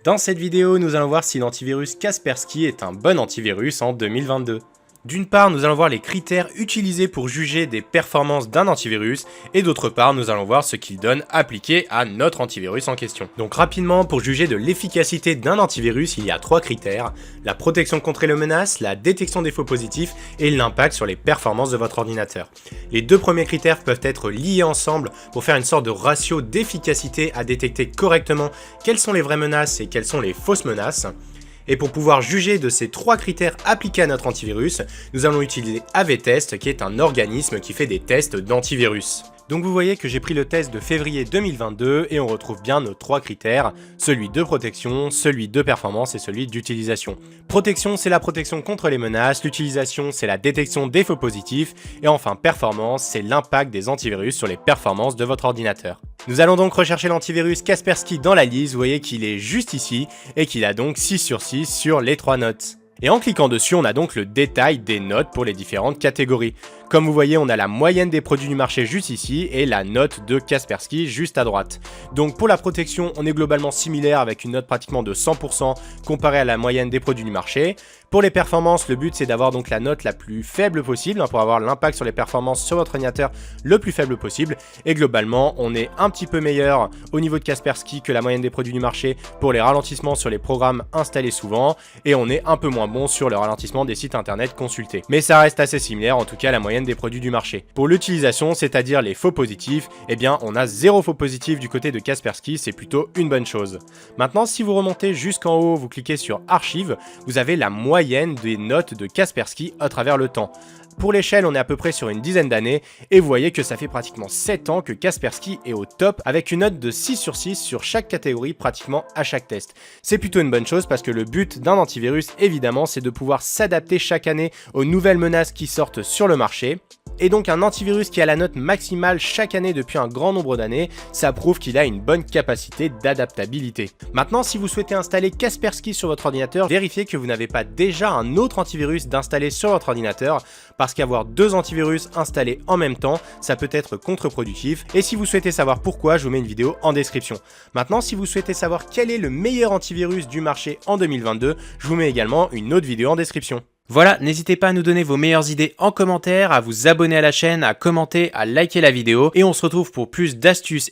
Dans cette vidéo, nous allons voir si l'antivirus Kaspersky est un bon antivirus en 2022. D'une part, nous allons voir les critères utilisés pour juger des performances d'un antivirus, et d'autre part, nous allons voir ce qu'il donne appliqué à notre antivirus en question. Donc rapidement, pour juger de l'efficacité d'un antivirus, il y a 3 critères: la protection contre les menaces, la détection des faux positifs et l'impact sur les performances de votre ordinateur. Les 2 premiers critères peuvent être liés ensemble pour faire une sorte de ratio d'efficacité à détecter correctement quelles sont les vraies menaces et quelles sont les fausses menaces. Et pour pouvoir juger de ces 3 critères appliqués à notre antivirus, nous allons utiliser AV-Test, qui est un organisme qui fait des tests d'antivirus. Donc vous voyez que j'ai pris le test de février 2022 et on retrouve bien nos 3 critères, celui de protection, celui de performance et celui d'utilisation. Protection, c'est la protection contre les menaces, l'utilisation, c'est la détection des faux positifs, et enfin performance, c'est l'impact des antivirus sur les performances de votre ordinateur. Nous allons donc rechercher l'antivirus Kaspersky dans la liste, vous voyez qu'il est juste ici, et qu'il a donc 6 sur 6 sur les 3 notes. Et en cliquant dessus, on a donc le détail des notes pour les différentes catégories. Comme vous voyez, on a la moyenne des produits du marché juste ici et la note de Kaspersky juste à droite. Donc pour la protection, on est globalement similaire avec une note pratiquement de 100% comparée à la moyenne des produits du marché. Pour les performances, le but c'est d'avoir donc la note la plus faible possible pour avoir l'impact sur les performances sur votre ordinateur le plus faible possible. Et globalement, on est un petit peu meilleur au niveau de Kaspersky que la moyenne des produits du marché pour les ralentissements sur les programmes installés souvent, et on est un peu moins bon sur le ralentissement des sites internet consultés. Mais ça reste assez similaire, en tout cas à la moyenne des produits du marché. Pour l'utilisation, c'est-à-dire les faux positifs, eh bien on a 0 faux positifs du côté de Kaspersky, c'est plutôt une bonne chose. Maintenant, si vous remontez jusqu'en haut, vous cliquez sur Archives, vous avez la moyenne des notes de Kaspersky à travers le temps. Pour l'échelle, on est à peu près sur une dizaine d'années, et vous voyez que ça fait pratiquement 7 ans que Kaspersky est au top, avec une note de 6 sur 6 sur chaque catégorie pratiquement à chaque test. C'est plutôt une bonne chose parce que le but d'un antivirus, évidemment, c'est de pouvoir s'adapter chaque année aux nouvelles menaces qui sortent sur le marché. Et donc un antivirus qui a la note maximale chaque année depuis un grand nombre d'années, ça prouve qu'il a une bonne capacité d'adaptabilité. Maintenant, si vous souhaitez installer Kaspersky sur votre ordinateur, vérifiez que vous n'avez pas déjà un autre antivirus d'installer sur votre ordinateur, parce qu'avoir 2 antivirus installés en même temps, ça peut être contre-productif. Et si vous souhaitez savoir pourquoi, je vous mets une vidéo en description. Maintenant, si vous souhaitez savoir quel est le meilleur antivirus du marché en 2022, je vous mets également une autre vidéo en description. Voilà, n'hésitez pas à nous donner vos meilleures idées en commentaire, à vous abonner à la chaîne, à commenter, à liker la vidéo, et on se retrouve pour plus d'astuces